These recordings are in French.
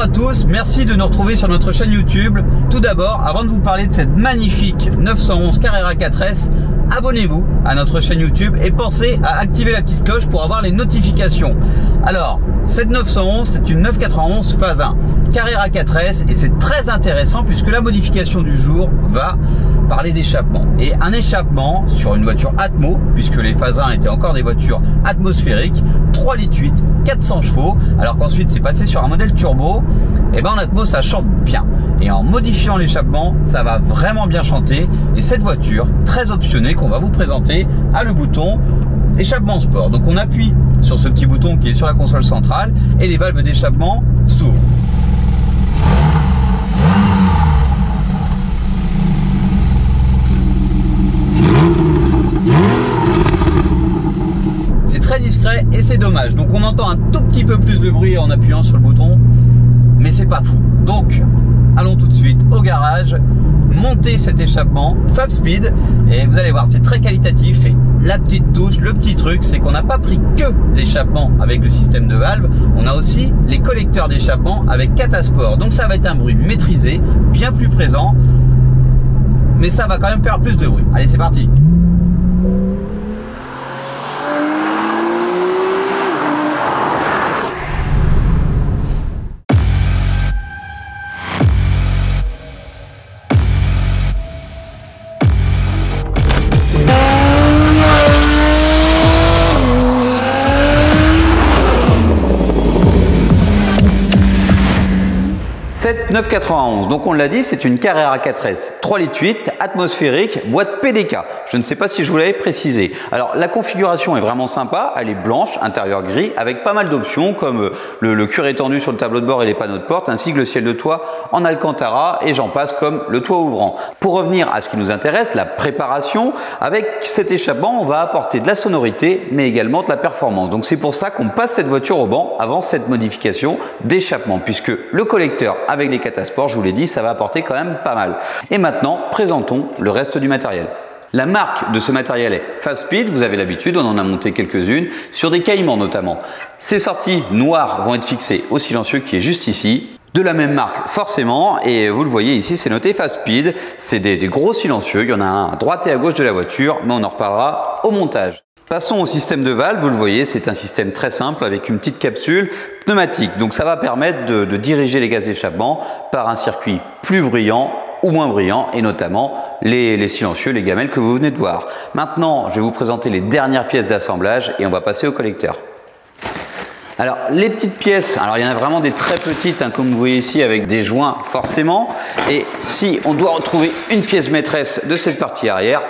Bonjour à tous, merci de nous retrouver sur notre chaîne YouTube. Tout d'abord, avant de vous parler de cette magnifique 911 Carrera 4S, abonnez-vous à notre chaîne YouTube et pensez à activer la petite cloche pour avoir les notifications. Alors, cette 911, c'est une 991 phase 1 Carrera 4S et c'est très intéressant puisque la modification du jour va parler d'échappement. Et un échappement sur une voiture Atmo, puisque les phases 1 étaient encore des voitures atmosphériques, 3,8 litres, 400 chevaux, alors qu'ensuite c'est passé sur un modèle turbo, et ben en Atmo ça chante bien. Et en modifiant l'échappement, ça va vraiment bien chanter. Et cette voiture, très optionnée, qu'on va vous présenter, a le bouton échappement sport. Donc on appuie sur ce petit bouton qui est sur la console centrale et les valves d'échappement s'ouvrent. C'est très discret et c'est dommage. Donc on entend un tout petit peu plus de bruit en appuyant sur le bouton, mais c'est pas fou. Donc allons tout de suite au garage, monter cet échappement FabSpeed et vous allez voir, c'est très qualitatif. Et la petite touche, le petit truc, c'est qu'on n'a pas pris que l'échappement avec le système de valve, on a aussi les collecteurs d'échappement avec Catasport. Donc ça va être un bruit maîtrisé, bien plus présent, mais ça va quand même faire plus de bruit. Allez, c'est parti. Cette 991, donc on l'a dit, c'est une Carrera 4S 3,8 litres, atmosphérique, boîte PDK. Je ne sais pas si je vous l'avais précisé. Alors la configuration est vraiment sympa, elle est blanche, intérieur gris, avec pas mal d'options comme le cuir étendu sur le tableau de bord et les panneaux de porte, ainsi que le ciel de toit en Alcantara, et j'en passe comme le toit ouvrant. Pour revenir à ce qui nous intéresse, la préparation, avec cet échappement, on va apporter de la sonorité, mais également de la performance. Donc c'est pour ça qu'on passe cette voiture au banc avant cette modification d'échappement, puisque le collecteur avec les Catasport, je vous l'ai dit, ça va apporter quand même pas mal. Et maintenant, présentons le reste du matériel. La marque de ce matériel est FabSpeed, vous avez l'habitude, on en a monté quelques-unes, sur des Caïmans notamment. Ces sorties noires vont être fixées au silencieux qui est juste ici. De la même marque forcément, et vous le voyez ici, c'est noté FabSpeed. C'est des gros silencieux, il y en a un à droite et à gauche de la voiture, mais on en reparlera au montage. Passons au système de valve, vous le voyez, c'est un système très simple avec une petite capsule pneumatique. Donc ça va permettre de diriger les gaz d'échappement par un circuit plus bruyant ou moins brillant, et notamment les silencieux, les gamelles que vous venez de voir. Maintenant, je vais vous présenter les dernières pièces d'assemblage et on va passer au collecteur. Alors les petites pièces, alors il y en a vraiment des très petites, hein, comme vous voyez ici, avec des joints forcément. Et si on doit retrouver une pièce maîtresse de cette partie arrière,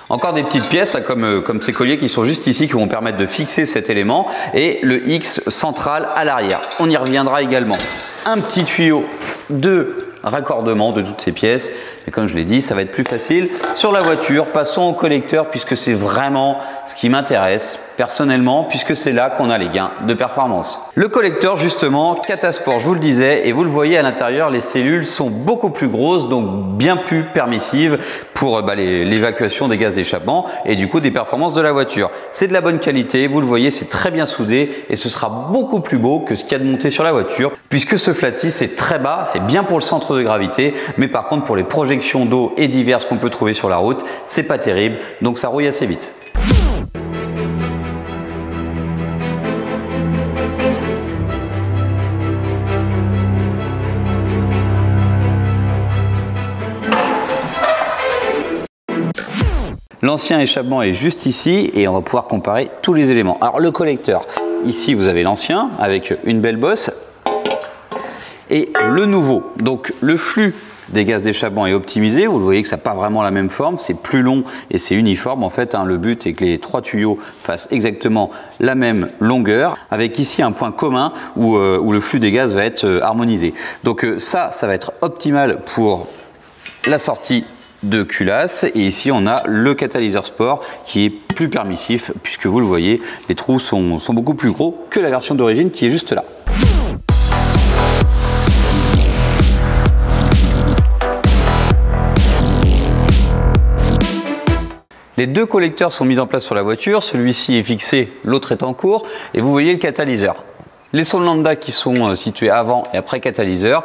encore des petites pièces comme ces colliers qui sont juste ici, qui vont permettre de fixer cet élément, et le X central à l'arrière. On y reviendra également. Un petit tuyau de raccordement de toutes ces pièces, et comme je l'ai dit, ça va être plus facile sur la voiture. Passons au collecteur, puisque c'est vraiment ce qui m'intéresse personnellement, puisque c'est là qu'on a les gains de performance. Le collecteur, justement, Catasport, je vous le disais, et vous le voyez à l'intérieur, les cellules sont beaucoup plus grosses, donc bien plus permissives pour l'évacuation des gaz d'échappement et du coup des performances de la voiture. C'est de la bonne qualité, vous le voyez, c'est très bien soudé et ce sera beaucoup plus beau que ce qu'il y a de monté sur la voiture, puisque ce flatis c'est très bas, c'est bien pour le centre de gravité, mais par contre pour les projections d'eau et diverses qu'on peut trouver sur la route, c'est pas terrible, donc ça rouille assez vite. L'ancien échappement est juste ici et on va pouvoir comparer tous les éléments. Alors le collecteur, ici vous avez l'ancien avec une belle bosse et le nouveau. Donc le flux des gaz d'échappement est optimisé, vous le voyez que ça n'a pas vraiment la même forme, c'est plus long et c'est uniforme en fait, hein. Le but est que les trois tuyaux fassent exactement la même longueur, avec ici un point commun où le flux des gaz va être harmonisé. Donc ça va être optimal pour la sortie de culasse, et ici on a le catalyseur sport qui est plus permissif, puisque vous le voyez, les trous sont beaucoup plus gros que la version d'origine qui est juste là. Les deux collecteurs sont mis en place sur la voiture, celui-ci est fixé, l'autre est en cours, et vous voyez le catalyseur. Les sondes lambda qui sont situées avant et après catalyseur.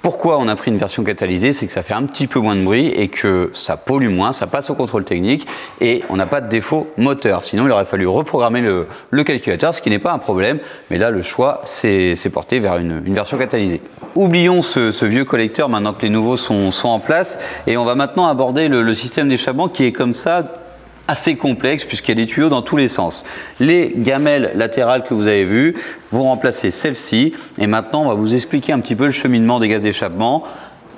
Pourquoi on a pris une version catalysée? C'est que ça fait un petit peu moins de bruit et que ça pollue moins, ça passe au contrôle technique et on n'a pas de défaut moteur. Sinon, il aurait fallu reprogrammer le calculateur, ce qui n'est pas un problème. Mais là, le choix s'est porté vers une version catalysée. Oublions ce vieux collecteur maintenant que les nouveaux sont en place et on va maintenant aborder le système d'échappement qui est comme ça assez complexe puisqu'il y a des tuyaux dans tous les sens. Les gamelles latérales que vous avez vues vont remplacer celles-ci et maintenant on va vous expliquer un petit peu le cheminement des gaz d'échappement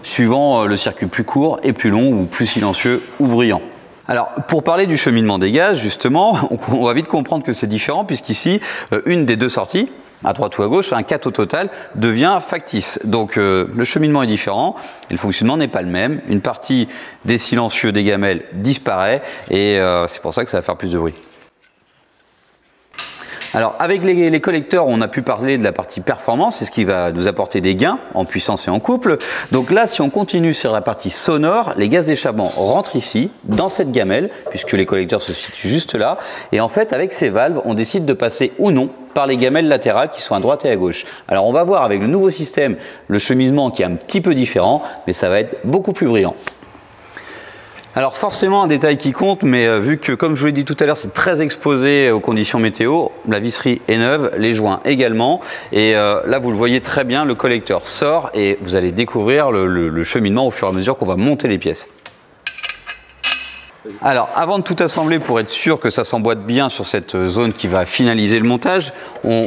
suivant le circuit plus court et plus long ou plus silencieux ou bruyant. Alors, pour parler du cheminement des gaz, justement, on va vite comprendre que c'est différent puisqu'ici, une des deux sorties, à droite ou à gauche, un 4 au total, devient factice. Donc le cheminement est différent et le fonctionnement n'est pas le même. Une partie des silencieux des gamelles disparaît et c'est pour ça que ça va faire plus de bruit. Alors avec les collecteurs, on a pu parler de la partie performance, c'est ce qui va nous apporter des gains en puissance et en couple. Donc là, si on continue sur la partie sonore, les gaz d'échappement rentrent ici, dans cette gamelle, puisque les collecteurs se situent juste là. Et en fait, avec ces valves, on décide de passer ou non par les gamelles latérales qui sont à droite et à gauche. Alors on va voir avec le nouveau système le cheminement qui est un petit peu différent, mais ça va être beaucoup plus brillant. Alors forcément un détail qui compte, mais vu que comme je vous l'ai dit tout à l'heure c'est très exposé aux conditions météo, la visserie est neuve, les joints également et là vous le voyez très bien, le collecteur sort et vous allez découvrir le cheminement au fur et à mesure qu'on va monter les pièces. Alors avant de tout assembler pour être sûr que ça s'emboîte bien sur cette zone qui va finaliser le montage, on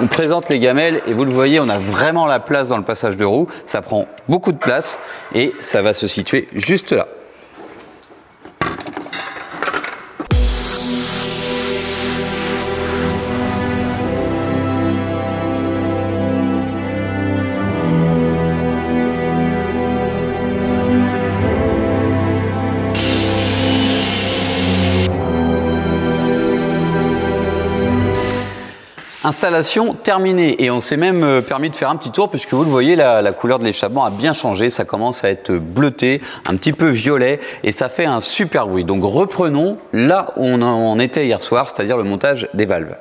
présente les gamelles et vous le voyez, on a vraiment la place dans le passage de roue, ça prend beaucoup de place et ça va se situer juste là. Installation terminée et on s'est même permis de faire un petit tour puisque vous le voyez, la couleur de l'échappement a bien changé, ça commence à être bleuté, un petit peu violet et ça fait un super bruit. Donc reprenons là où on en était hier soir, c'est-à-dire le montage des valves.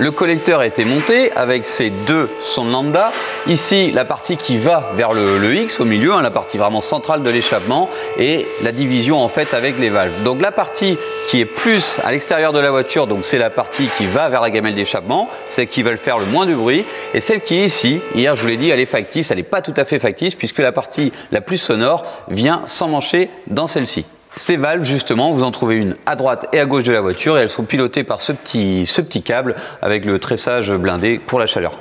Le collecteur a été monté avec ces deux sondes lambda. Ici, la partie qui va vers le X au milieu, hein, la partie vraiment centrale de l'échappement et la division en fait avec les valves. Donc la partie qui est plus à l'extérieur de la voiture, donc c'est la partie qui va vers la gamelle d'échappement, celle qui va le faire le moins de bruit. Et celle qui est ici, hier je vous l'ai dit, elle est factice, elle n'est pas tout à fait factice puisque la partie la plus sonore vient s'emmancher dans celle-ci. Ces valves, justement, vous en trouvez une à droite et à gauche de la voiture et elles sont pilotées par ce petit câble avec le tressage blindé pour la chaleur.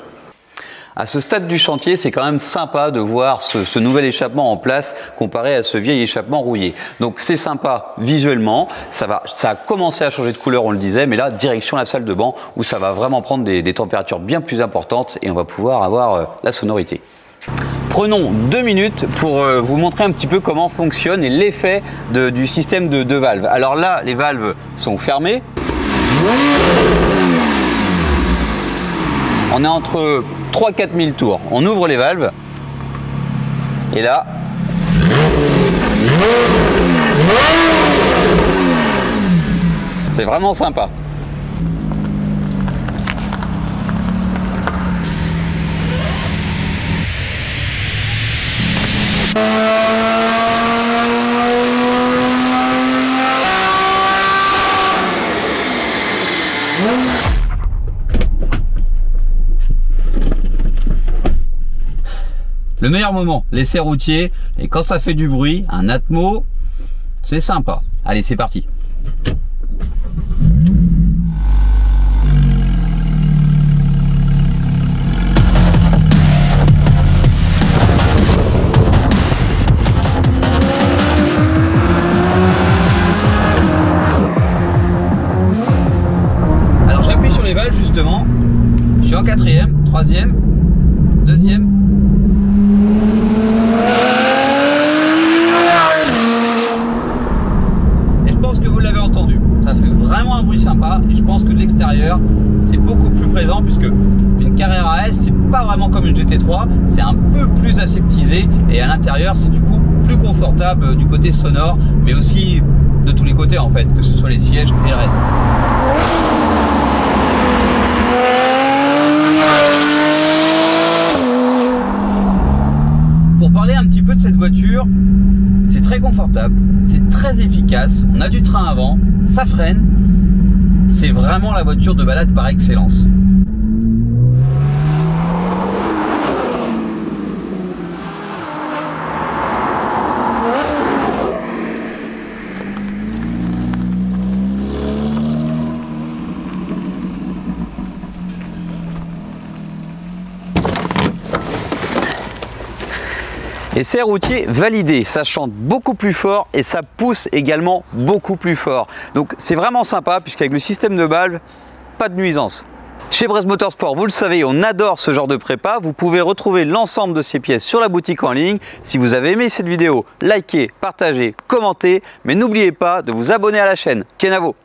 À ce stade du chantier, c'est quand même sympa de voir ce nouvel échappement en place comparé à ce vieil échappement rouillé. Donc c'est sympa visuellement, ça a commencé à changer de couleur, on le disait, mais là, direction la salle de bain où ça va vraiment prendre des températures bien plus importantes et on va pouvoir avoir la sonorité. Prenons 2 minutes pour vous montrer un petit peu comment fonctionne et l'effet du système de valves. Alors là, les valves sont fermées. On est entre 3-4 000 tours. On ouvre les valves. Et là, c'est vraiment sympa. Le meilleur moment, l'essai routier, et quand ça fait du bruit, un atmo, c'est sympa. Allez, c'est parti. Alors j'appuie sur les valves justement, je suis en 4e, 3e, 2e. Et je pense que vous l'avez entendu, ça fait vraiment un bruit sympa et je pense que de l'extérieur c'est beaucoup plus présent puisque une Carrera S c'est pas vraiment comme une GT3, c'est un peu plus aseptisé et à l'intérieur c'est du coup plus confortable du côté sonore mais aussi de tous les côtés en fait, que ce soit les sièges et le reste. abordable, c'est très efficace, on a du train avant, ça freine. C'est vraiment la voiture de balade par excellence. Essai routier validé, ça chante beaucoup plus fort et ça pousse également beaucoup plus fort. Donc c'est vraiment sympa puisqu'avec le système de valve, pas de nuisance. Chez Bresse Motorsport, vous le savez, on adore ce genre de prépa. Vous pouvez retrouver l'ensemble de ces pièces sur la boutique en ligne. Si vous avez aimé cette vidéo, likez, partagez, commentez, mais n'oubliez pas de vous abonner à la chaîne. Kenavo!